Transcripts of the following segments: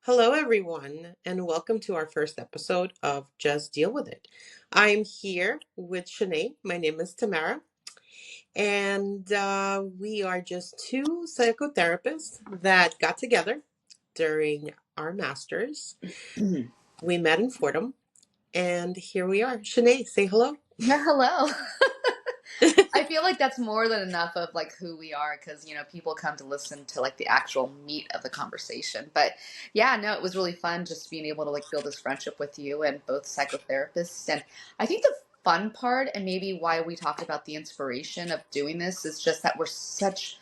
Hello, everyone, and welcome to our first episode of Just Deal With It. I'm here with Shenae. My name is Tamara, and we are just two psychotherapists that got together during our masters. We met in Fordham, and here we are. Shenae, say hello. Yeah, hello. I feel like that's more than enough of like who we are because people come to listen to like the actual meat of the conversation. But yeah, no, it was really fun just being able to like build this friendship with you and both psychotherapists. And I think the fun part and maybe why we talked about the inspiration of doing this is just that we're such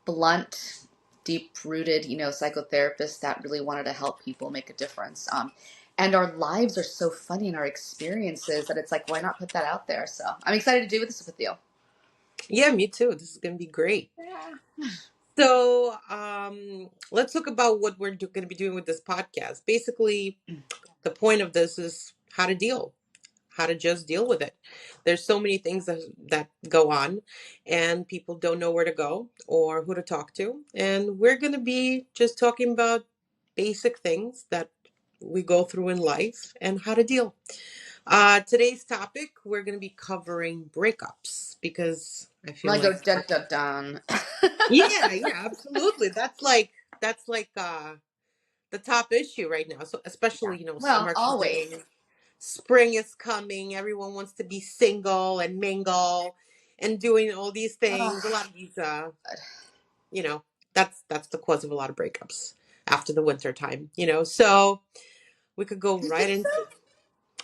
blunt, deep-rooted, psychotherapists that really wanted to help people make a difference. And our lives are so funny in our experiences that it's like, why not put that out there? So I'm excited to do this with you. Yeah, me too. This is going to be great. Yeah. So, let's talk about what we're going to be doing with this podcast. Basically, the point of this is how to just deal with it. There's so many things that go on, and people don't know where to go or who to talk to. And we're going to be just talking about basic things that we go through in life and how to deal. Today's topic, we're going to be covering breakups because I I'm feel like, go like, dun dun dun. yeah, absolutely. That's like the top issue right now. So Yeah. especially, Well, summer always. coming, spring is coming, everyone wants to be single and mingle and doing all these things. A Oh, lot of these you know, that's the cause of a lot of breakups after the winter time. So we could go you right think into so? it.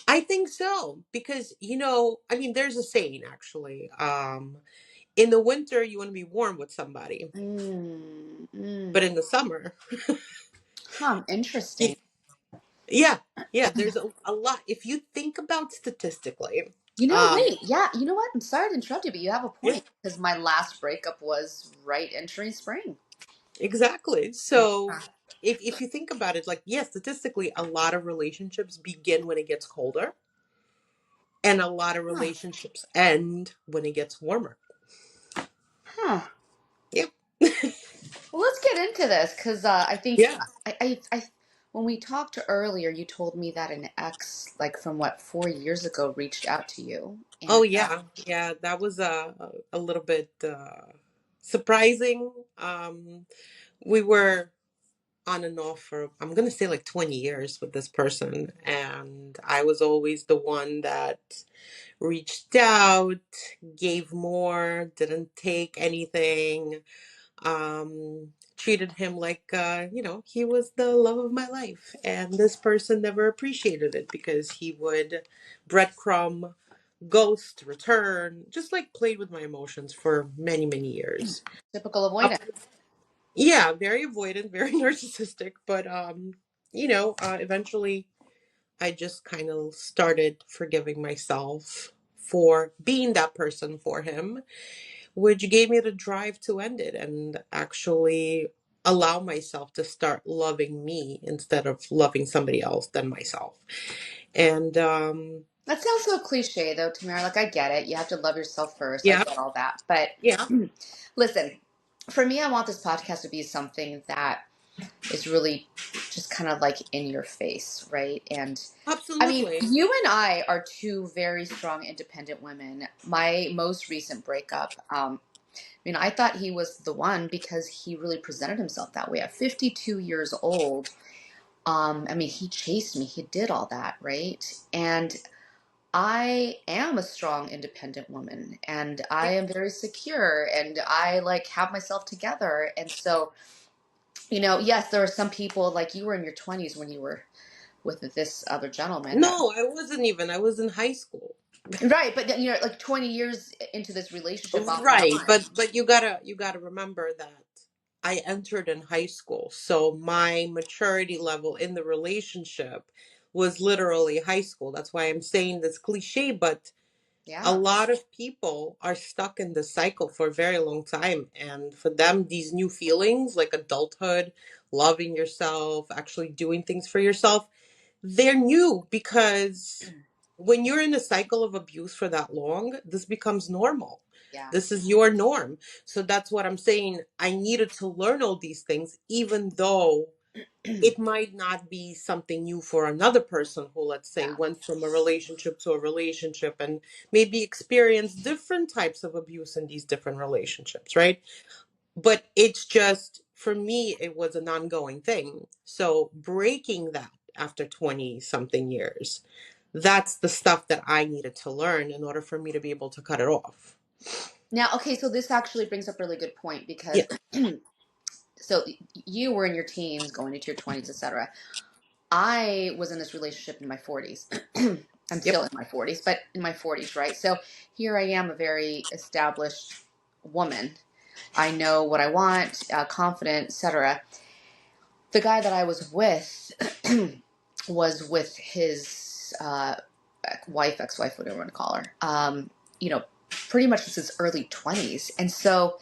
I think so because I mean there's a saying actually. In the winter you want to be warm with somebody, but Mm. in the summer, Huh, interesting. y- yeah, yeah, there's a lot. If you think about statistically, um, Wait, yeah, you know what? I'm sorry to interrupt you, but you have a yeah, point because my last breakup was right entering spring. exactly. So if you think about it, like, yes, statistically, a lot of relationships begin when it gets colder, and a lot of Huh. relationships end when it gets warmer. Huh. Yeah. Well, let's get into this because I think Yeah. when we talked earlier, you told me that an ex, like from what, 4 years ago, reached out to you, Oh and yeah. Yeah. That was a little bit surprising. We were on and off for, I'm gonna say, like 20 years with this person, and I was always the one that reached out, gave more, didn't take anything, treated him like, he was the love of my life. And this person never appreciated it because he would breadcrumb, ghost, return, just like played with my emotions for many, many years. typical Up, avoidance. yeah, very avoidant, very narcissistic, but, eventually I just kind of started forgiving myself for being that person for him, which gave me the drive to end it and actually allow myself to start loving me instead of loving somebody else than myself. And That sounds so cliche, though, Tamara. Like, I get it. You have to love yourself first. I yeah, get all that. But yeah, listen, for me, I want this podcast to be something that is really just kind of like in your face, right? And I mean, absolutely. you and I are two very strong, independent women. My most recent breakup, I thought he was the one because he really presented himself that way. At 52 years old, he chased me. He did all that, right? And I am a strong, independent woman, and I am very secure, and I like have myself together. And so, yes, there are some people like you were in your 20s when you were with this other gentleman that, No, I wasn't even. I was in high school. right, but then, like 20 years into this relationship off and Right, on. but you gotta remember that I entered in high school, so my maturity level in the relationship was literally high school. That's why I'm saying this cliche, but a Yeah. lot of people are stuck in this cycle for a very long time, and for them, these new feelings like adulthood, loving yourself, actually doing things for yourself, they're new because when you're in a cycle of abuse for that long, this becomes normal. Yeah. This is your norm. So that's what I'm saying. I needed to learn all these things, even though it might not be something new for another person who, let's say, Yeah. went from a relationship to a relationship and maybe experienced different types of abuse in these different relationships, right? But it's just, for me, it was an ongoing thing. So breaking that after 20 something years, that's the stuff that I needed to learn in order for me to be able to cut it off. Now, okay, so this actually brings up a really good point because Yeah. so you were in your teens, going into your 20s, etc. I was in this relationship in my 40s. I'm Yep. still in my 40s, but in my 40s, right? So here I am, a very established woman. I know what I want, confident, etc. The guy that I was with was with his wife, ex-wife, whatever you want to call her. You know, pretty much since his early 20s, and so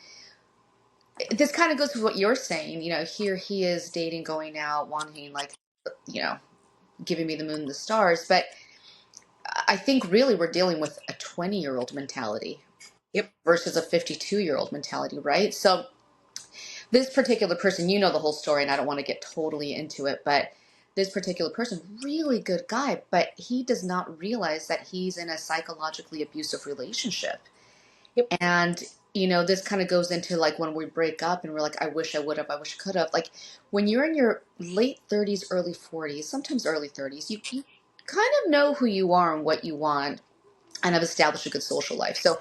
this kind of goes with what you're saying. You know, here he is dating, going out, wanting like, you know, giving me the moon and the stars, but I think really we're dealing with a 20-year-old mentality Yep. versus a 52-year-old mentality, right? So this particular person, you know the whole story, and I don't want to get totally into it, but this particular person, really good guy, but he does not realize that he's in a psychologically abusive relationship. Yep. And, you know, this kind of goes into like when we break up and we're like, I wish I would have, I wish I could have. Like when you're in your late 30s, early 40s, sometimes early 30s, you kind of know who you are and what you want and have established a good social life. So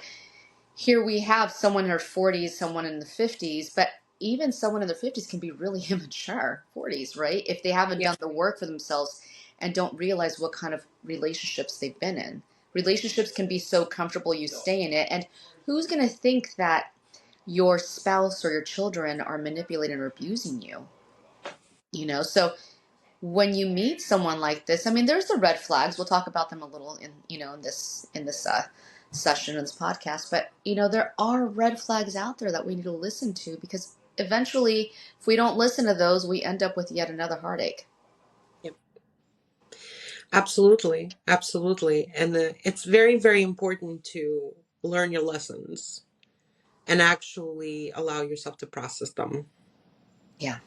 here we have someone in her 40s, someone in the 50s, but even someone in their 50s can be really immature, 40s, right? If they haven't Yep. done the work for themselves and don't realize what kind of relationships they've been in. Relationships can be so comfortable you stay in it. And who's going to think that your spouse or your children are manipulating or abusing you? You know, so when you meet someone like this, I mean, there's the red flags. We'll talk about them a little in, you know, in this session in this podcast. But you know, there are red flags out there that we need to listen to because eventually, if we don't listen to those, we end up with yet another heartache. Yep. Absolutely. Absolutely. And it's very, very important to learn your lessons and actually allow yourself to process them. Yeah,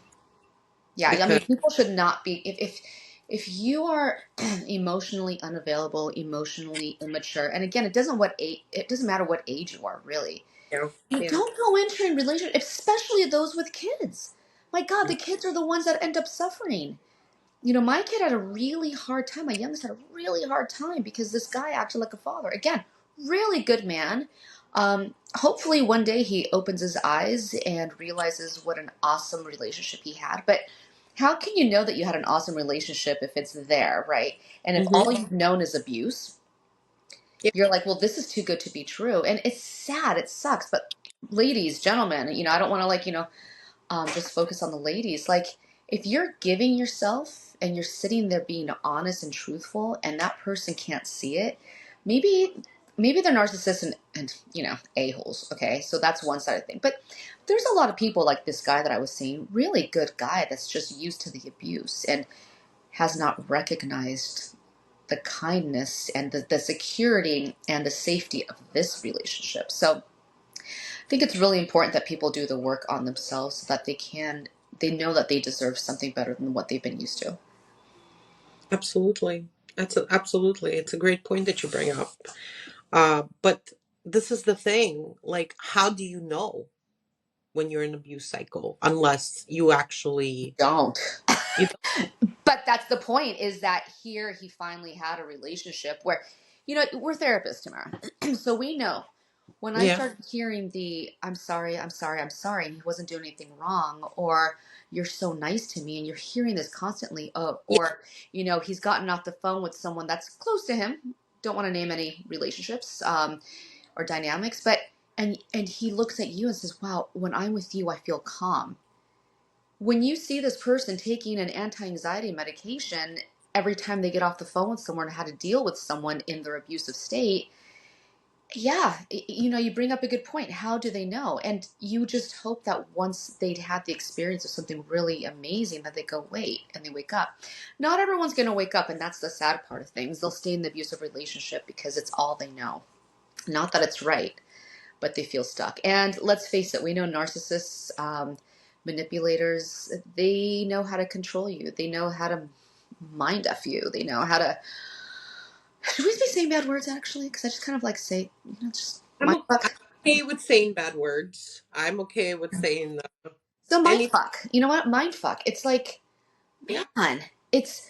yeah. I Because, mean, people should not be if you are emotionally unavailable, emotionally immature, and again, it doesn't matter what age you are, really. yeah. You Yeah. don't go entering relationships, especially those with kids. My God, the kids are the ones that end up suffering. You know, my kid had a really hard time. My youngest had a really hard time because this guy acted like a father. Again, really good man. Hopefully, one day he opens his eyes and realizes what an awesome relationship he had. But how can you know that you had an awesome relationship if it's there, right? And if Mm-hmm. all you've known is abuse, Yep. you're like, well, this is too good to be true. And it's sad. It sucks. But ladies, gentlemen, you know, I don't want to like, you know, just focus on the ladies. Like, if you're giving yourself and you're sitting there being honest and truthful, and that person can't see it, maybe they're narcissists and you know a-holes. Okay, so that's one side of thing. But there's a lot of people like this guy that I was seeing, really good guy that's just used to the abuse and has not recognized the kindness and the security and the safety of this relationship. So I think it's really important that people do the work on themselves so that they know that they deserve something better than what they've been used to. Absolutely. Absolutely. It's a great point that you bring up. But this is the thing. Like, how do you know when you're in an abuse cycle unless you actually Don't. you But that's the point, is that here he finally had a relationship where, you know, we're therapists, Tamara. So we know when I yeah. started hearing the I'm sorry, I'm sorry, I'm sorry, and he wasn't doing anything wrong, or you're so nice to me, and you're hearing this constantly, Yeah. or, you know, he's gotten off the phone with someone that's close to him. Don't want to name any relationships or dynamics, but and he looks at you and says, wow, when I'm with you, I feel calm. When you see this person taking an anti-anxiety medication every time they get off the phone with someone or how to deal with someone in their abusive state, yeah, you know, you bring up a good point. How do they know? And you just hope that once they'd had the experience of something really amazing, that they go, wait, and they wake up. Not everyone's going to wake up, and that's the sad part of things. They'll stay in the abusive relationship because it's all they know. Not that it's right, but they feel stuck. And let's face it, we know narcissists, manipulators, they know how to control you. They know how to mind f you. They know how to. Should we be saying bad words actually? Because I just kind of like say, just mind I'm fuck. okay with saying bad words. I'm okay with saying So mind any. fuck. You know what? Mind fuck. It's like, Yeah, man, it's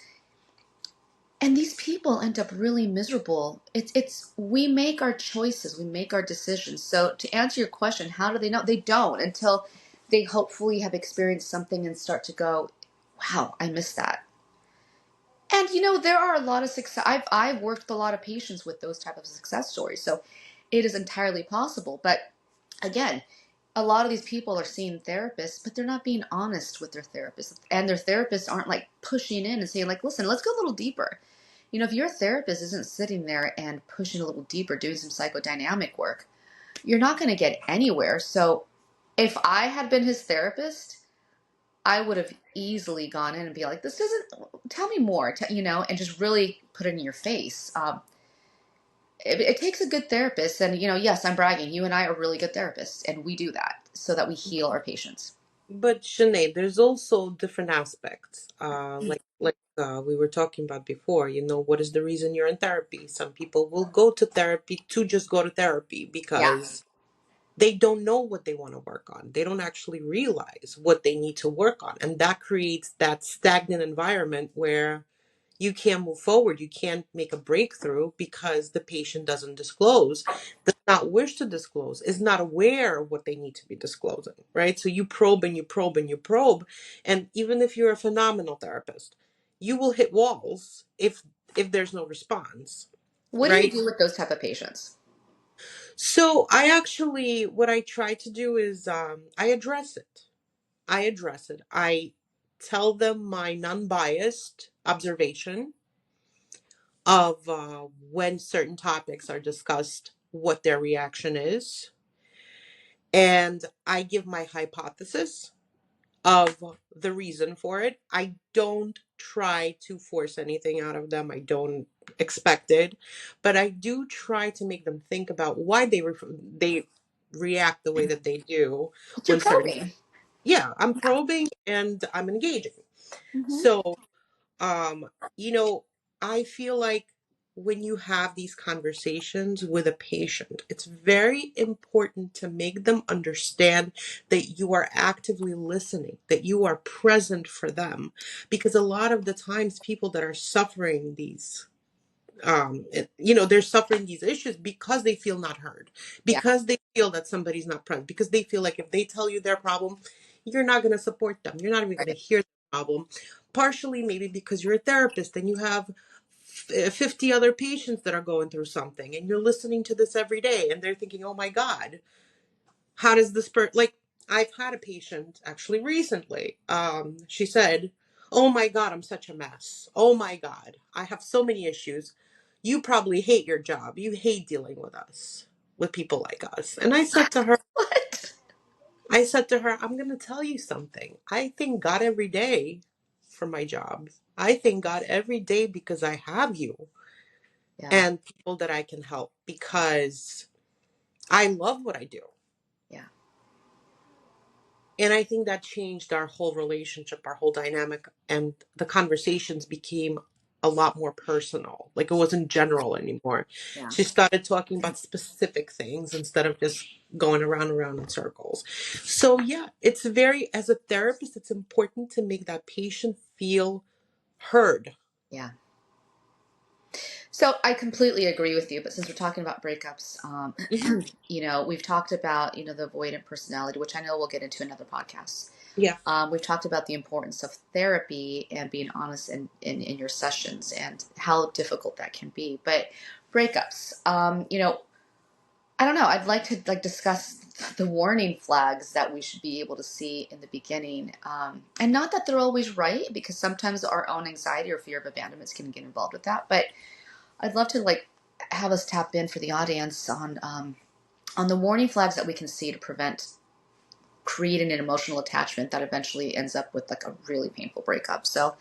and these people end up really miserable. It's we make our choices, we make our decisions. So to answer your question, how do they know? They don't until they hopefully have experienced something and start to go, wow, I missed that. And there are a lot of success. I've worked with a lot of patients with those type of success stories. So it is entirely possible. But again, a lot of these people are seeing therapists, but they're not being honest with their therapists. And their therapists aren't like pushing in and saying, like, listen, let's go a little deeper. If your therapist isn't sitting there and pushing a little deeper, doing some psychodynamic work, you're not going to get anywhere. So if I had been his therapist, I would have easily gone in and be like, this doesn't, tell me more, and just really put it in your face. It takes a good therapist. And, yes, I'm bragging. You and I are really good therapists, and we do that so that we heal our patients. but Sinead, there's also different aspects. We were talking about before. What is the reason you're in therapy? Some people will go to therapy to just go to therapy Yeah. because they don't know what they want to work on. They don't actually realize what they need to work on, and that creates that stagnant environment where you can't move forward. You can't make a breakthrough because the patient doesn't disclose, does not wish to disclose, is not aware of what they need to be disclosing, right? So you probe and you probe and you probe. And even if you're a phenomenal therapist, you will hit walls if there's no response, What do you right? do with those type of patients? So what I try to do is I address it. I tell them my non-biased observation of when certain topics are discussed, what their reaction is. And I give my hypothesis of the reason for it. I don't try to force anything out of them, I don't expect it. But I do try to make them think about why they react the way that they do But you're when certain. probing. Yeah, I'm probing and I'm engaging. Hmm. So um you know I feel like when you have these conversations with a patient, it's very important to make them understand that you are actively listening, that you are present for them, because a lot of the times people that are suffering these they're suffering these issues because they feel not heard, Yeah. because they feel that somebody's not present, because they feel like if they tell you their problem, you're not going to support them, you're not even going to Right. hear the problem. Partially maybe because you're a therapist and you have 50 other patients that are going through something, and you're listening to this every day, and they're thinking, oh my God, how does this like, I've had a patient actually recently. She said, oh my God, I'm such a mess. Oh my God, I have so many issues. You probably hate your job. You hate dealing with us, with people like us. And What? I said to her, I'm going to tell you something. I thank God every day for my job. I thank God every day because I have you Yeah. and people that I can help, because I love what I do. Yeah. And I think that changed our whole relationship, our whole dynamic, and the conversations became a lot more personal. Like, it wasn't general anymore. Yeah. She started talking about specific things instead of just going around and around in circles. So yeah, as a therapist, it's important to make that patient feel heard. Yeah. So I completely agree with you. But since we're talking about breakups, Hmm. we've talked about, the avoidant personality, which I know we'll get into another podcast. Yeah. We've talked about the importance of therapy and being honest in your sessions and how difficult that can be. But breakups, I don't know. I'd like to discuss the warning flags that we should be able to see in the beginning, and not that they're always right, because sometimes our own anxiety or fear of abandonment can get involved with that. But I'd love to have us tap in for the audience on the warning flags that we can see to prevent creating an emotional attachment that eventually ends up with a really painful breakup. So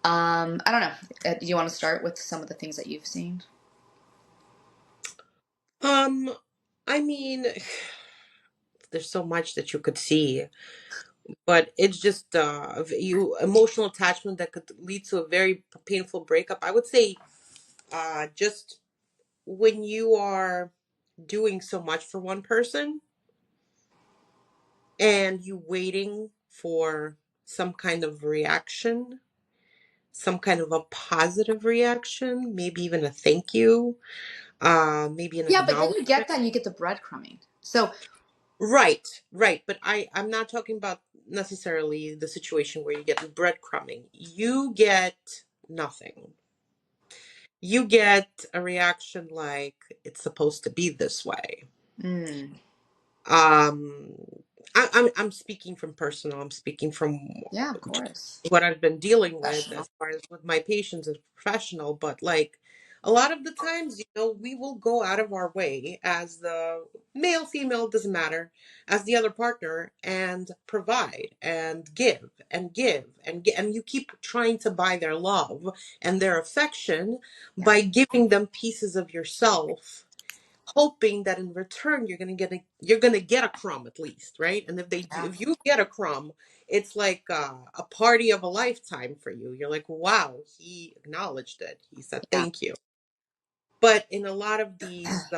I don't know. Do you want to start with some of the things that you've seen? Um, I mean, there's so much that you could see. but it's just you emotional attachment that could lead to a very painful breakup. I would say just when you are doing so much for one person and you waiting for some kind of reaction, some kind of a positive reaction, maybe even a thank you, maybe an Yeah, but then you acknowledgement. get that and you get the breadcrumbing. So, Right, right. But I'm not talking about necessarily the situation where you get breadcrumbing. You get nothing. You get a reaction like it's supposed to be this way. mm, Um, I'm speaking from personal. I'm speaking from yeah, of course. what I've been dealing with Professional. as far as with my patients as professional, but like a lot of the times, we will go out of our way as the male, female, doesn't matter, as the other partner and provide and give and give and give, and you keep trying to buy their love and their affection Yeah, by giving them pieces of yourself, hoping that in return you're gonna get a crumb at least, right? And if they do, yeah, if you get a crumb, it's like a party of a lifetime for you. You're like, wow, he acknowledged it. He said yeah, thank you. But in a lot of these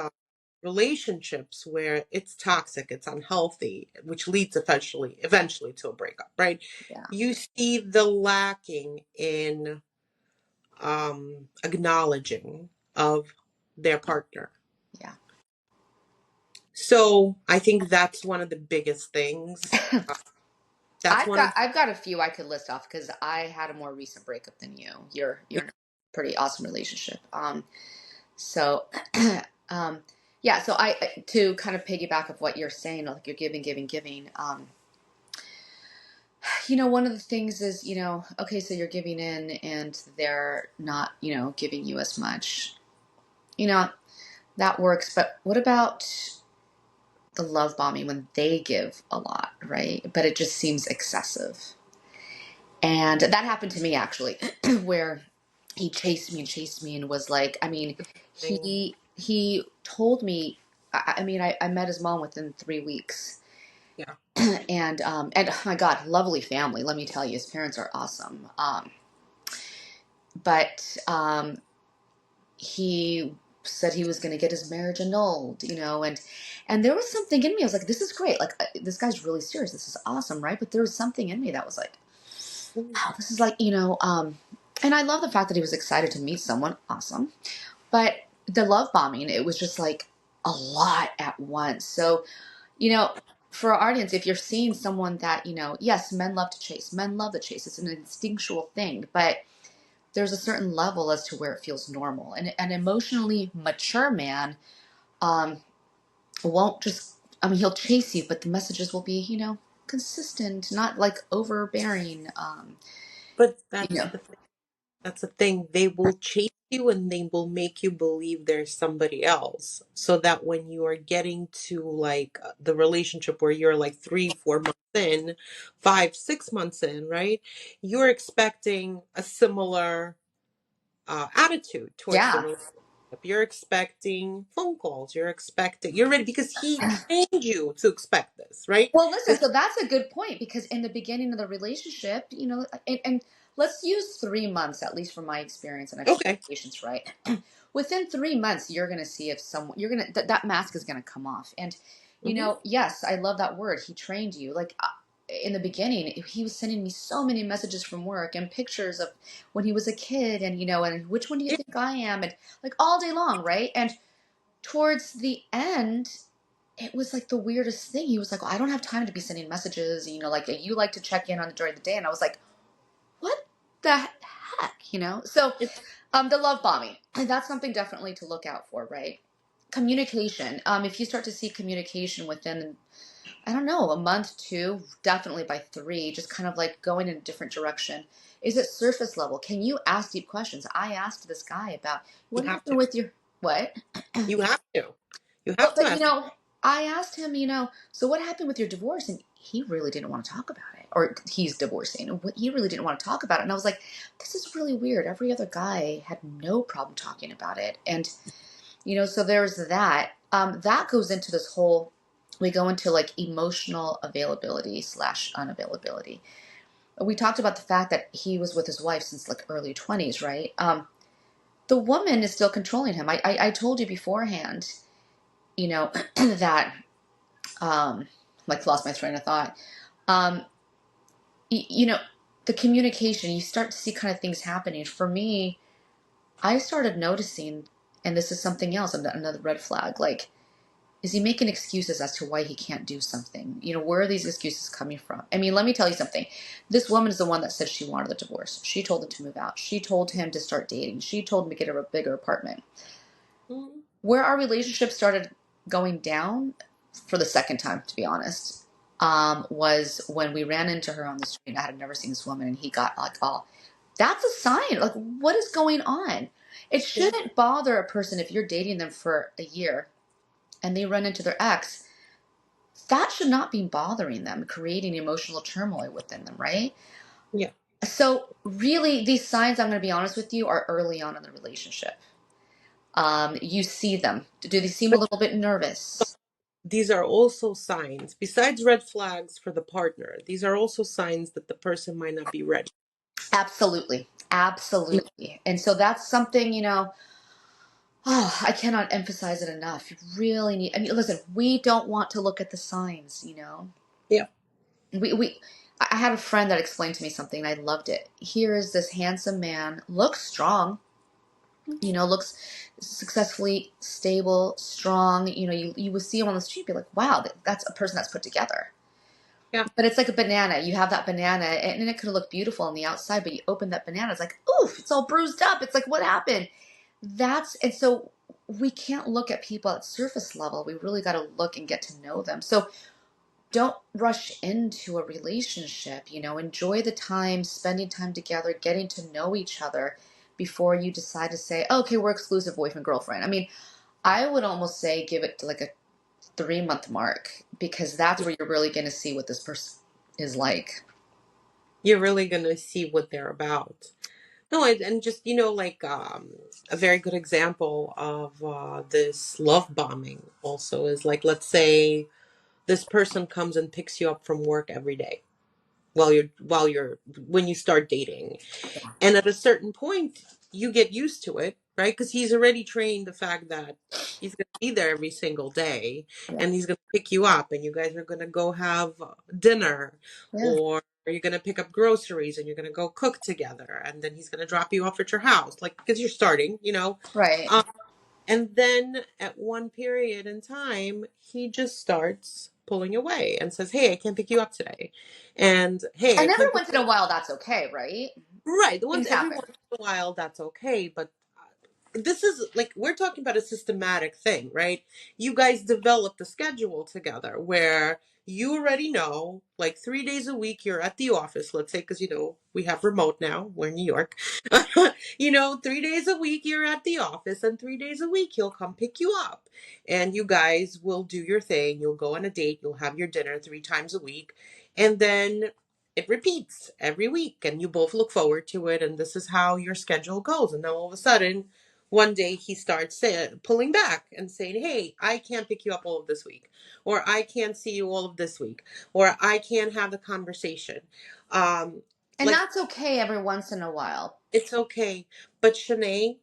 relationships where it's toxic, it's unhealthy, which leads eventually to a breakup, right? yeah, You see the lacking in acknowledging of their partner. yeah. So I think that's one of the biggest things. That's I've one got of I've got a few I could list off because I had a more recent breakup than you. You're in a pretty awesome relationship. So um yeah, so I to kind of piggyback of what you're saying, like you're giving, giving, giving. One of the things is, okay, so you're giving in and they're not, giving you as much. You know, that works, but what about the love bombing when they give a lot, right? But it just seems excessive. And that happened to me actually, where he chased me and was like, I mean, thing. he told me, I met his mom within 3 weeks. Yeah. And oh my God, lovely family. Let me tell you, his parents are awesome. But he said he was going to get his marriage annulled, and there was something in me. I was like, this is great. Like, this guy's really serious. This is awesome, right? But there was something in me that was like, Mm. wow, this is like, and I love the fact that he was excited to meet someone awesome. But the love bombing, it was just like a lot at once. So, you know, for our audience, if you're seeing someone that, yes, men love to chase, men love the chase. It's an instinctual thing, but there's a certain level as to where it feels normal. And an emotionally mature man um, won't just, he'll chase you, but the messages will be, consistent, not like overbearing. But You know, that's the thing. They will chase you and they will make you believe there's somebody else. So that when you are getting to like the relationship where you're like 3, 4 months in, 5, 6 months in, right? You're expecting a similar attitude towards the yeah. relationship. You're expecting phone calls. You're ready because he trained you to expect this, right? Well, listen, This, so that's a good point because in the beginning of the relationship, and let's use 3 months, at least from my experience, and I've seen okay. patients, right? Within 3 months, you're going to see if someone, that mask is going to come off. And, Hmm. yes, I love that word. He trained you. Like, in the beginning, he was sending me so many messages from work and pictures of when he was a kid and, and which one do you Yeah, think I am? And like all day long, right? And towards the end, it was like the weirdest thing. He was like, well, I don't have time to be sending messages. Like you like to check in on during the day. And I was like, what the heck? So, it's the love bombing, that's something definitely to look out for, right? Communication. If you start to see communication within, I don't know, a month, two, definitely by three, just kind of like going in a different direction. Is it surface level? Can you ask deep questions? I asked this guy about you what have happened to. with your, what? You have to. You Well, have to but ask. I asked him, so what happened with your divorce? And he really didn't want to talk about it. Or he's divorcing. He really didn't want to talk about it. And I was like, this is really weird. Every other guy had no problem talking about it. And, so there's that. That goes into this whole we go into like emotional availability slash unavailability. We talked about the fact that he was with his wife since like early 20s, right? The woman is still controlling him. I told you beforehand, you know, that, like lost my train of thought. Um, you know, the communication, you start to see kind of things happening. For me, I started noticing, and this is something else, another red flag, like, is he making excuses as to why he can't do something? You know, where are these excuses coming from? I mean, let me tell you something. This woman is the one that said she wanted the divorce. She told him to move out. She told him to start dating. She told him to get a bigger apartment. Mhm. Where our relationship started going down for the second time, to be honest, was when we ran into her on the street. I had never seen this woman, and he got like, "Oh, that's a sign. Like, what is going on?" It Yeah. shouldn't bother a person if you're dating them for a year and they run into their ex. That should not be bothering them, creating emotional turmoil within them, right? Yeah. So, really, these signs, I'm going to be honest with you, are early on in the relationship. You see them. Do they seem a But little bit nervous? these are also signs, besides red flags for the partner, these are also signs that the person might not be ready. Absolutely. Absolutely. And so that's something, oh, I cannot emphasize it enough. You really need, I mean, listen, we don't want to look at the signs. Yeah. We I had a friend that explained to me something and I loved it. Here is this handsome man, looks strong, looks successfully stable, strong. You would see him on the street, be like, wow, that's a person that's put together. Yeah. But it's like a banana. You have that banana, and it could look beautiful on the outside, but you open that banana, it's like, oof, it's all bruised up. It's like, what happened? And so we can't look at people at surface level. We really got to look and get to know them. So don't rush into a relationship. Enjoy the time, spending time together, getting to know each other before you decide to say, okay, we're exclusive boyfriend, girlfriend. I mean, I would almost say give it to like a 3-month mark because that's where you're really going to see what this person is like. You're really going to see what they're about. No, and just, like a very good example of this love bombing also is like, let's say this person comes and picks you up from work every day when you start dating. And at a certain point, you get used to it, right? Because he's already trained the fact that he's going to be there every single day Yeah. and he's going to pick you up and you guys are going to go have dinner, Yeah. or you're going to pick up groceries and you're going to go cook together, and then he's going to drop you off at your house, like, because you're starting. Right. Um, and then at one period in time, he just starts pulling away and says, "Hey, I can't pick you up today." And, "Hey, I And every can't pick once in you a up." while, that's okay, right? Right. The ones Things every happen. once in a while, that's okay. But this is like, we're talking about a systematic thing, right? You guys developed a schedule together where you already know, like 3 days a week, you're at the office, let's say, because, we have remote now. We're in New York. 3 days a week, you're at the office, and 3 days a week, he'll come pick you up. And you guys will do your thing. You'll go on a date. You'll have your dinner 3 times a week. And then it repeats every week, and you both look forward to it. And this is how your schedule goes. And then all of a sudden, one day he starts pulling back and saying, "Hey, I can't pick you up all of this week, or I can't see you all of this week, or I can't have the conversation." Um, And like, that's okay every once in a while. it's okay. But Shenae,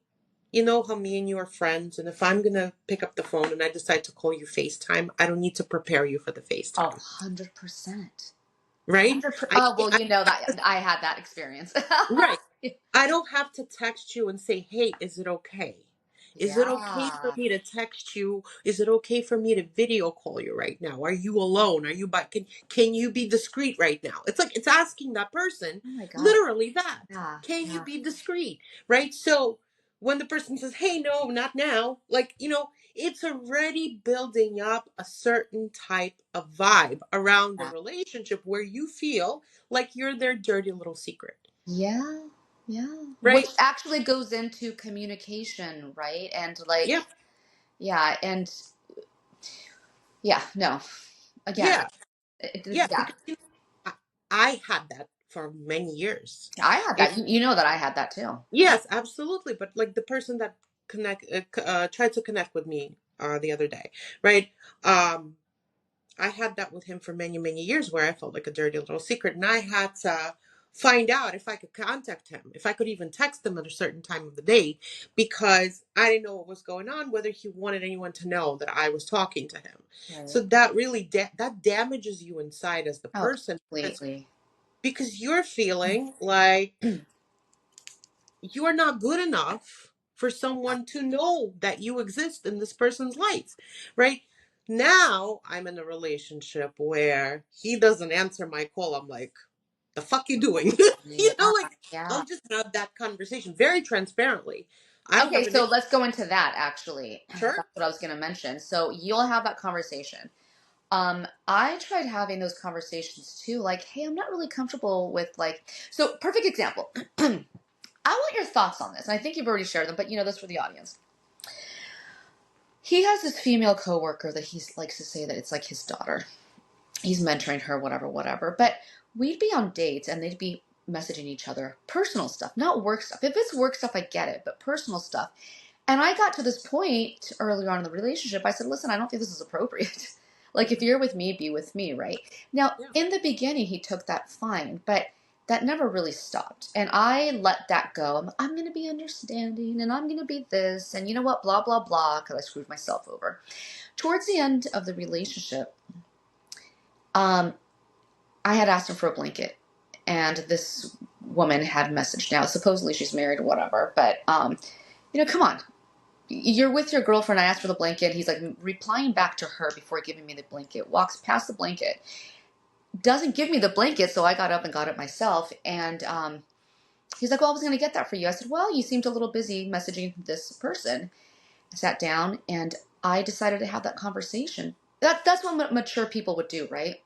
you know how me and you are friends, and if I'm gonna pick up the phone and I decide to call you FaceTime, I don't need to prepare you for the Oh, FaceTime, 100%. right? 100%. I Oh, can't, well, you know that I had that experience. right. I don't have to text you and say, "Hey, is it okay? Is it okay for Yeah. me to text you? Is it okay for me to video call you right now? Are you alone? Are you but can you be discreet right now?" It's like, it's asking that person Oh my God. literally that. Yeah. Can you Yeah. be discreet? Right? So when the person says, "Hey, no, not now," like, it's already building up a certain type of vibe around the Yeah. relationship where you feel like you're their dirty little secret. Yeah. Yeah. Which Right? actually goes into communication, right? And like, Yeah. yeah. And yeah, no. Again, Yeah. Yeah. yeah. Because I, I had that for many years. I had You that. You know that I had that too. Yes, absolutely. But like the person that tried to connect with me the other day, right? Um, I had that with him for many, many years where I felt like a dirty little secret. And I had to find out if I could contact him, if I could even text him at a certain time of the day, because I didn't know what was going on, whether he wanted anyone to know that I was talking to him. Right. So that really, that damages you inside as the Oh, person, completely. because you're feeling like you're not good enough for someone to know that you exist in this person's life, right? Now I'm in a relationship where he doesn't answer my call. I'm like, the fuck you doing? Yeah, Like, yeah. I'll just have that conversation very transparently. I Okay, have an so issue. let's go into that actually. Sure. That's what I was going to mention. So you'll have that conversation. I tried having those conversations too, like, hey, I'm not really comfortable with like, so perfect example. I want your thoughts on this. And I think you've already shared them, but this for the audience. He has this female coworker that he likes to say that it's like his daughter. He's mentoring her, whatever, whatever. But we'd be on dates and they'd be messaging each other personal stuff, not work stuff. If it's work stuff, I get it, but personal stuff. And I got to this point earlier on in the relationship. I said, listen, I don't think this is appropriate. Like, if you're with me, be with me, right? Now, Yeah. in the beginning, he took that fine, but that never really stopped. And I let that go. I'm going to be understanding and I'm going to be this. And you know what? Blah, blah, blah, because I screwed myself over. Towards the end of the relationship, um, I had asked him for a blanket. And this woman had messaged. Now, supposedly she's married or whatever, but, come on. You're with your girlfriend. I asked for the blanket. He's like replying back to her before giving me the blanket, walks past the blanket, doesn't give me the blanket. So I got up and got it myself. And he's like, well, I was going to get that for you. I said, well, you seemed a little busy messaging this person. I sat down and I decided to have that conversation. That's what mature people would do, right?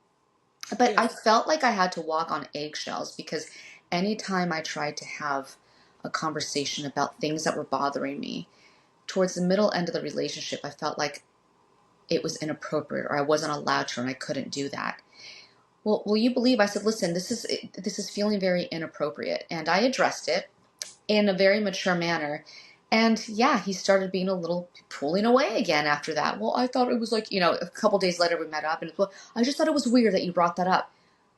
But Yeah. I felt like I had to walk on eggshells because anytime I tried to have a conversation about things that were bothering me, towards the middle end of the relationship, I felt like it was inappropriate or I wasn't allowed to and I couldn't do that. Well, will you believe I said, listen, this is feeling very inappropriate. And I addressed it in a very mature manner. And yeah, he started being a little pulling away again after that. Well, I thought it was like, a couple days later we met up and well, I just thought it was weird that you brought that up.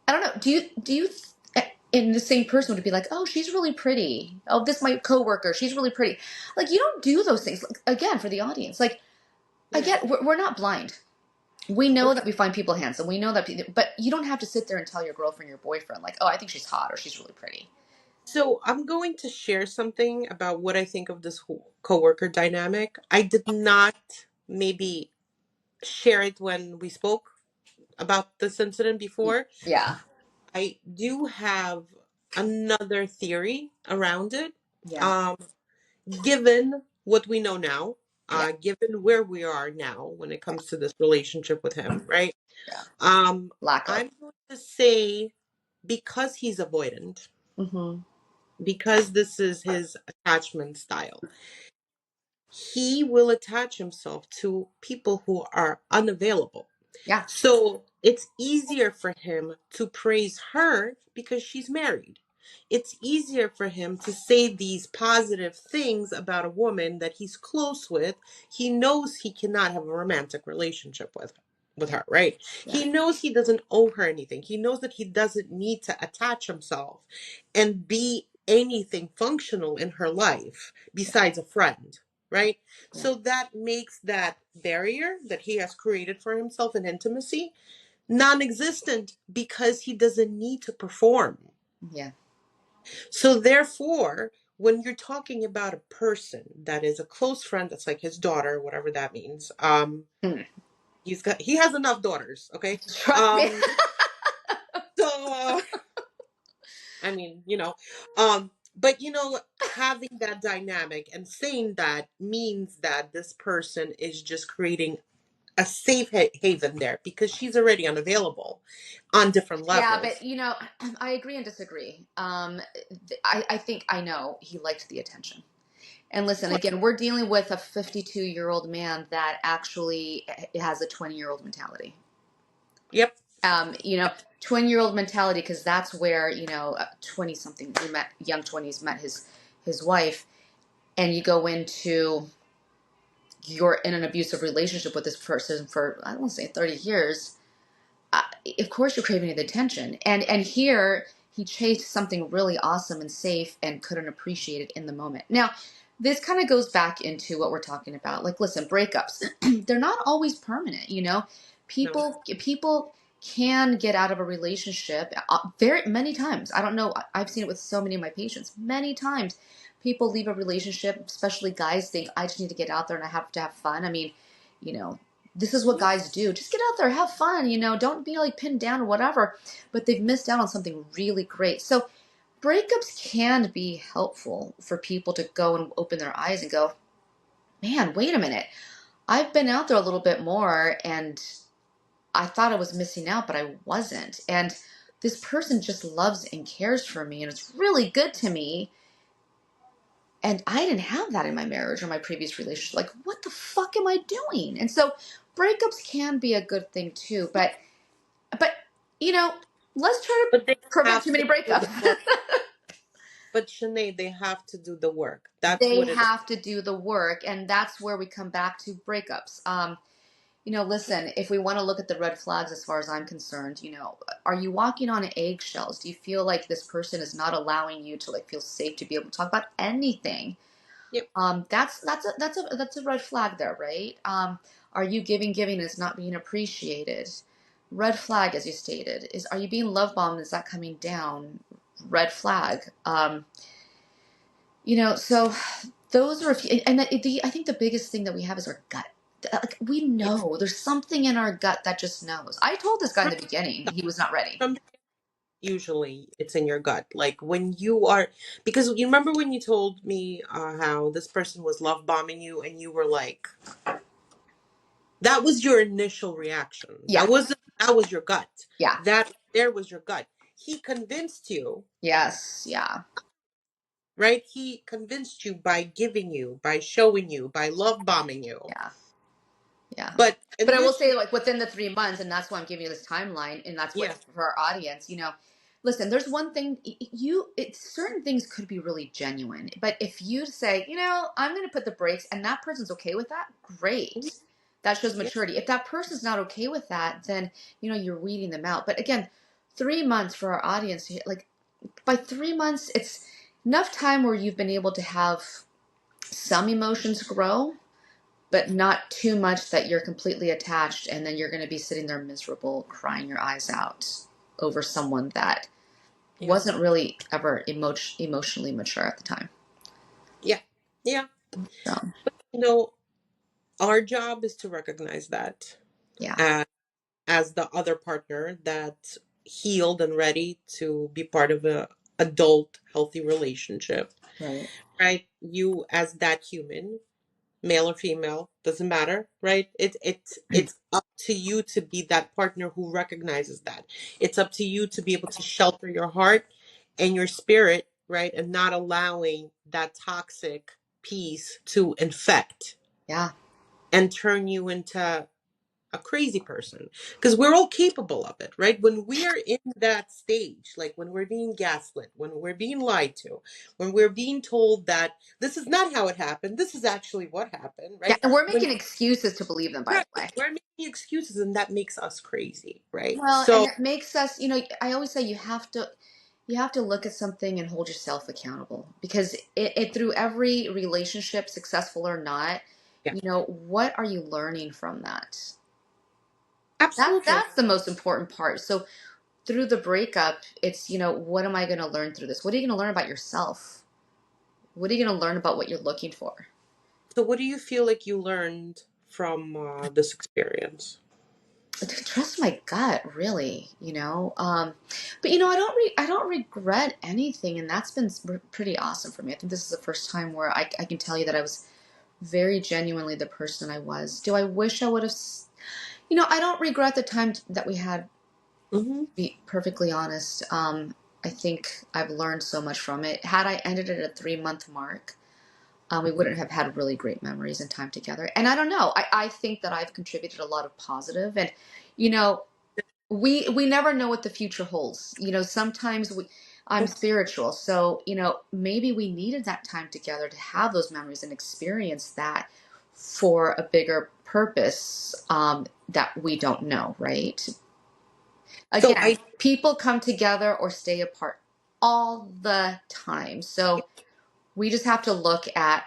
I don't know. Do you in the same person would be like, oh, she's really pretty. Oh, this my coworker, she's really pretty. Like, you don't do those things. Like, again, for the audience, like, Yeah. again, we're not blind. We know that we find people handsome. We know that, but you don't have to sit there and tell your girlfriend, your boyfriend, like, oh, I think she's hot or she's really pretty. So I'm going to share something about what I think of this whole coworker dynamic. I did not maybe share it when we spoke about this incident before. Yeah, I do have another theory around it. yeah, Um, Given what we know now, yeah, given where we are now when it yeah, comes to this relationship with him, right? yeah. Um, Lack of. I'm going to say because he's avoidant, Mm-hmm. because this is his attachment style, he will attach himself to people who are unavailable. Yeah, So it's easier for him to praise her because she's married. It's easier for him to say these positive things about a woman that he's close with. He knows he cannot have a romantic relationship with her, right? yeah, He knows he doesn't owe her anything. He knows that he doesn't need to attach himself and be anything functional in her life besides a friend, right? yeah, So that makes that barrier that he has created for himself in intimacy non-existent because he doesn't need to perform. yeah, So therefore, when you're talking about a person that is a close friend, that's like his daughter, whatever that means, mm. he has enough daughters, okay? Trust me. Um, so I mean, but having that dynamic and saying that means that this person is just creating a safe haven there because she's already unavailable on different Yeah, but levels. I agree and disagree. I think I know he liked the attention. And listen, again, we're dealing with a 52-year-old man that actually has a 20-year-old mentality. Yep. Um, you know, 20-year-old mentality, because that's where, 20 something, young 20s met his wife, and you go into, you're in an abusive relationship with this person for, I don't want to say 30 years. of course you're craving the attention. And here he chased something really awesome and safe and couldn't appreciate it in the moment. Now, this kind of goes back into what we're talking about. Like, listen, breakups, they're not always permanent, you know? No. People can get out of a relationship very many times. I don't know. I've seen it with so many of my patients. Many times people leave a relationship, especially guys think, I just need to get out there and I have to have fun. I mean, you know, this is what Yeah. guys do. Just get out there, have fun, you know, don't be like pinned down or whatever. But they've missed out on something really great. So breakups can be helpful for people to go and open their eyes and go, man, wait a minute. I've been out there a little bit more and I thought I was missing out, but I wasn't. And this person just loves and cares for me and it's really good to me. And I didn't have that in my marriage or my previous relationship. Like, what the fuck am I doing? And so breakups can be a good thing too. But you know, let's try But they to prevent have too many to do breakups. the work. But Shanae, they have to do the work. That's They what it is. have to do the work, and that's where we come back to breakups. You know, listen, if we want to look at the red flags as far as I'm concerned, you know, are you walking on eggshells? Do you feel like this person is not allowing you to like feel safe to be able to talk about anything? Yep. That's a red flag there, right? Are you giving and it's not being appreciated? Red flag, as you stated, is are you being love bombed? Is that coming down? Red flag. You know, so those are a few, and I think the biggest thing that we have is our gut. Like we Yeah. know there's something in our gut that just knows. I told this guy in From the beginning he was not ready. from usually it's in your gut. Like when you are, because you remember when you told me how this person was love bombing you, and you were like, that was your initial reaction. Yeah, That was your gut. yeah, That there was your gut. He convinced you, yes, yeah, right? He convinced you by giving you, by showing you, by love bombing you. yeah. Yeah. But But I will say, initially, like, within the 3 months, and that's why I'm giving you this timeline, and that's what yeah, for our audience, you know, listen, there's one thing certain things could be really genuine, but if you say, you know, I'm going to put the brakes and that person's okay with that, mhm, great. That shows yeah, maturity. If that person's not okay with that, then, you know, you're weeding them out. But again, 3 months for our audience, like, by 3 months, it's enough time where you've been able to have some emotions grow but not too much that you're completely attached and then you're going to be sitting there miserable, crying your eyes out over someone that yeah, wasn't really ever emotionally mature at the time. yeah, yeah. So, You know, our job is to recognize that yeah, as, the other partner that healed and ready to be part of a adult healthy relationship, right. right? You as that human, male or female, doesn't matter, right? It's up to you to be that partner who recognizes that. It's up to you to be able to shelter your heart and your spirit, right? And not allowing that toxic piece to infect Yeah. and turn you into a crazy person, because we're all capable of it, right? When we are in that stage, like when we're being gaslit, when we're being lied to, when we're being told that this is not how it happened, this is actually what happened, Yeah. right? And we're When making excuses to believe them, by right, the way. we're making excuses, and that makes us crazy, right? Well, and So it makes us, you know, I always say you have to look at something and hold yourself accountable because it through every relationship, successful or not, yeah, you know, what are you learning from that? absolutely. That's the most important part. So through the breakup, it's, you know, what am I going to learn through this? What are you going to learn about yourself? What are you going to learn about what you're looking for? So what do you feel like you learned from this experience? Trust my gut, really, you know. But you know, I don't regret anything, and that's been pretty awesome for me. I think this is the first time where I can tell you that I was very genuinely the person I was. Do I wish I would have? You know, I don't regret the time that we had. Mm-hmm. Be perfectly honest. I think I've learned so much from it. Had I ended at a 3 month mark, we wouldn't have had really great memories and time together. And I don't know. I think that I've contributed a lot of positive, and you know, we never know what the future holds. You know, sometimes I'm spiritual, so you know, maybe we needed that time together to have those memories and experience that for a bigger purpose that we don't know, right? So Again, people come together or stay apart all the time. So we just have to look at,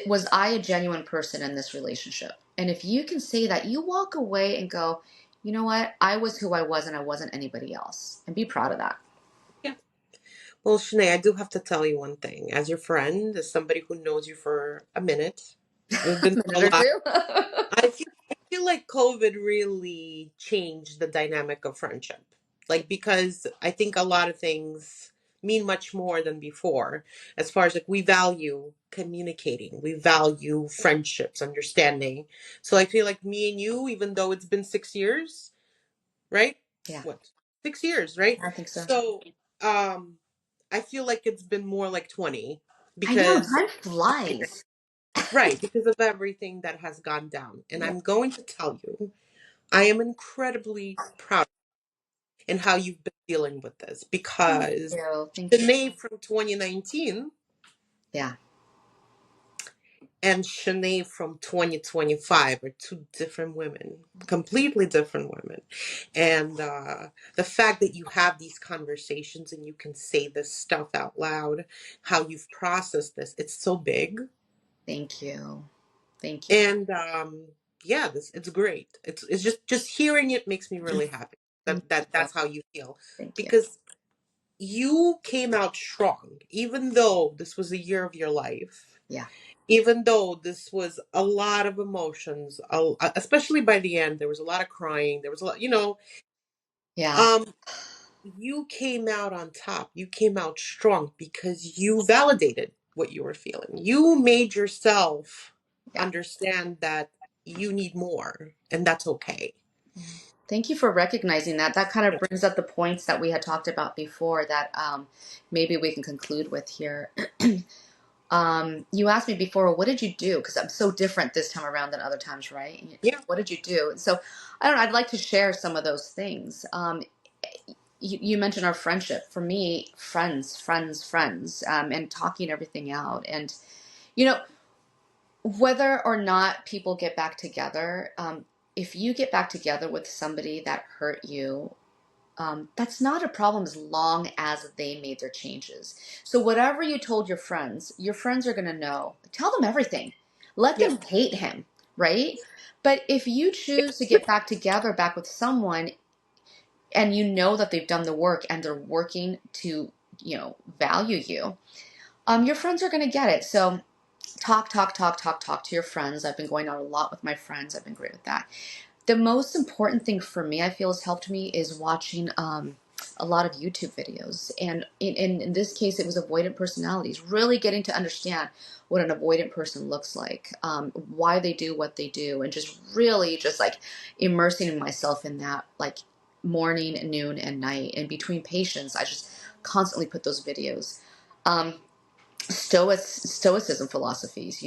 was I a genuine person in this relationship? And if you can say that, you walk away and go, you know what? I was who I was and I wasn't anybody else. And be proud of that. yeah. Well, Shenae, I do have to tell you one thing. As your friend, as somebody who knows you for a minute, we've A been minute through a or lot. two. I feel like COVID really changed the dynamic of friendship. Like, because I think a lot of things mean much more than before, as far as like we value communicating, we value friendships, understanding. So I feel like me and you, even though it's been 6 years, right? Yeah, What? 6 years, right? I think so. So um I feel like it's been more like 20 I know, because time flies. right, because of everything that has gone down. And Yeah. I'm going to tell you, I am incredibly proud in how you've been dealing with this Thank because you. Thank you. Shanae from 2019 Yeah. and Shanae from 2025 are two different women, completely different women. And the fact that you have these conversations and you can say this stuff out loud, how you've processed this, it's so big. Thank you. Thank you. And yeah, this it's great. It's just hearing it makes me really happy Thank that you. that's how you feel Thank you. because you came out strong even though this was a year of your life. Yeah. Even though this was a lot of emotions, especially by the end, there was a lot of crying. There was a lot, Yeah. um, you came out on top. You came out strong because you validated what you were feeling. You made yourself Yeah. understand that you need more, and that's okay. Thank you for recognizing that. That kind of brings up the points that we had talked about before that maybe we can conclude with here. You asked me before, well, what did you do? Because I'm so different this time around than other times, right? Yeah, What did you do? So I don't know. I'd like to share some of those things. You mentioned our friendship. For me, friends, friends, friends, and talking everything out. And, you know, whether or not people get back together, if you get back together with somebody that hurt you, that's not a problem as long as they made their changes. So whatever you told your friends are going to know. Tell them everything. Let yeah, them hate him, right? But if you choose to get back together, back with someone, and you know that they've done the work and they're working to, value you, your friends are going to get it. So talk, talk, talk, talk, talk to your friends. I've been going out a lot with my friends. I've been great with that. The most important thing for me, I feel, has helped me is watching a lot of YouTube videos. And in this case, it was avoidant personalities, really getting to understand what an avoidant person looks like, why they do what they do, and just really just like immersing myself in that, like morning, noon, and night. And between patients, I just constantly put those videos. Um, Stoicism philosophies,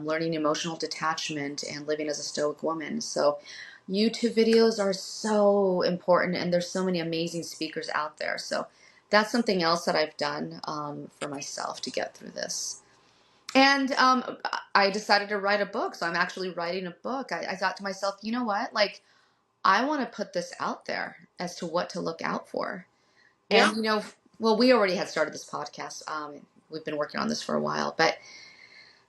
learning emotional detachment and living as a stoic woman. So YouTube videos are so important, and there's so many amazing speakers out there. So that's something else that I've done for myself to get through this. And I decided to write a book. So I'm actually writing a book. I thought to myself, you know what? Like, I want to put this out there as to what to look out for. yeah. And, well, we already had started this podcast. We've been working on this for a while. But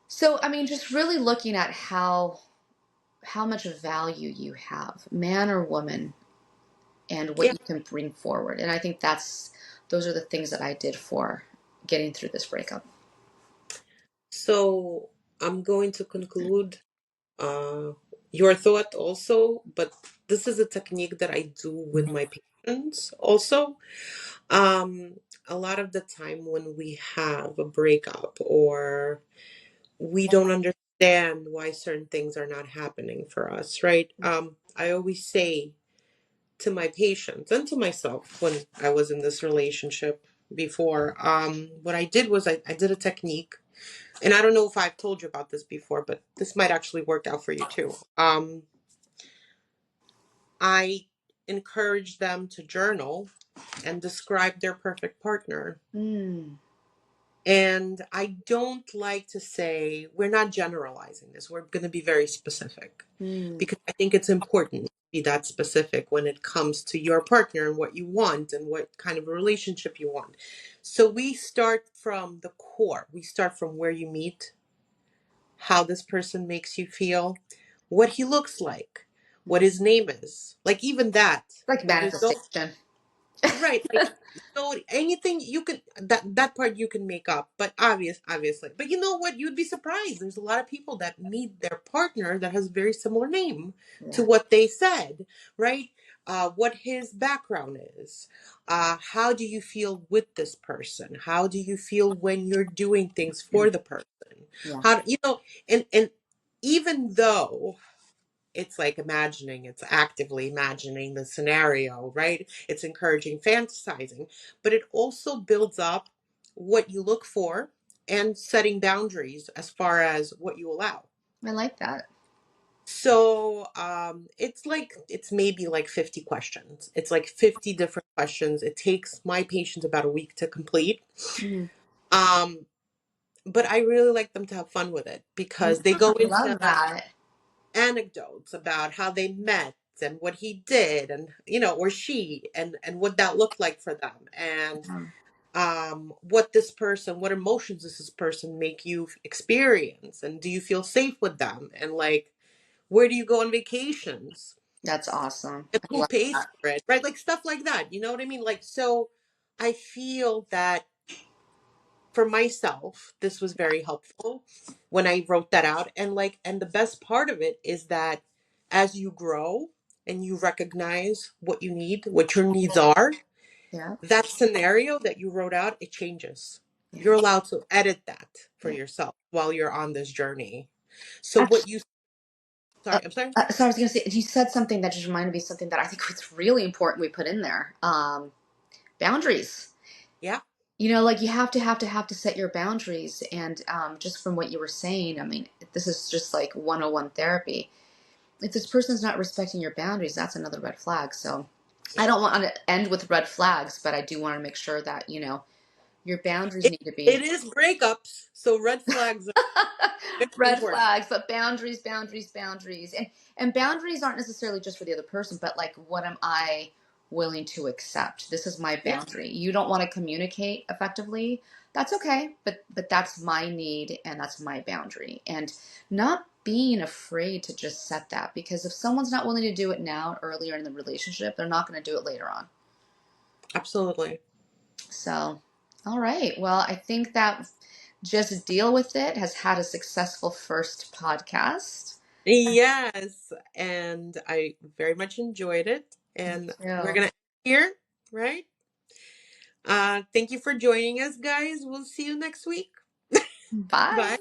so, I mean, just really looking at how much value you have, man or woman, and what Yeah. you can bring forward. And I think those are the things that I did for getting through this breakup. So I'm going to conclude uh, your thought also, but this is a technique that I do with my patients also. Um, a lot of the time when we have a breakup or we don't understand why certain things are not happening for us, right? I always say to my patients and to myself when I was in this relationship before, what I did was I did a technique, and I don't know if I've told you about this before, but this might actually work out for you too. I encourage them to journal and describe their perfect partner. Mm, And I don't like to say, we're not generalizing this. We're going to be very specific Mm. because I think it's important to be that specific when it comes to your partner and what you want and what kind of a relationship you want. So we start from the core. We start from where you meet, how this person makes you feel, what he looks like, what his name is. Like even that, Like even though manifestation. right, like so anything you could that part you can make up, but obviously. But you know what? You'd be surprised. There's a lot of people that meet their partner that has very similar name to Yeah. what they said, right? What his background is. How do you feel with this person? How do you feel when you're doing things for the person? Yeah. How you know, and even though it's like imagining, it's actively imagining the scenario, right? It's encouraging fantasizing, but it also builds up what you look for and setting boundaries as far as what you allow. I like that. So it's like it's maybe like 50 questions. It's like 50 different questions. It takes my patients about a week to complete. Mm. Um, but I really like them to have fun with it Yeah, because they go I into love that. anecdotes about how they met and what he did and or she and what that looked like for them and Um, what this person, what emotions does this person make you experience, and do you feel safe with them, and like where do you go on vacations that's awesome. and I who love pays that. for it, right? Like stuff like that, you know what I mean? Like, so I feel that for myself, this was very helpful when I wrote that out. And like, and the best part of it is that as you grow and you recognize what you need, what your needs are, Yeah. that scenario that you wrote out, it changes. Yeah. You're allowed to edit that for Yeah. yourself while you're on this journey. So what Actually, you, sorry, I'm sorry. so I was going to say, you said something that just reminded me of something that I think was really important we put in there. Boundaries. Yeah. Like you have to set your boundaries. And just from what you were saying, I mean, this is just like 101 therapy. If this person's not respecting your boundaries, that's another red flag. So I Yeah. don't want to end with red flags, but I do want to make sure that, your boundaries It, need to it be is breakups. So red flags are very red important. flags, but boundaries, boundaries, boundaries. And boundaries aren't necessarily just for the other person, but like what am I willing to accept? This is my Yeah. boundary. You don't want to communicate effectively. That's okay, but that's my need and that's my boundary. And not being afraid to just set that, because if someone's not willing to do it now earlier in the relationship, they're not going to do it later on. Absolutely. So, all right. Well, I think that Just Deal With It has had a successful first podcast. Yes, and I very much enjoyed it. Me And we're too. gonna here, right? Thank you for joining us, guys. We'll see you next week. Bye. Bye.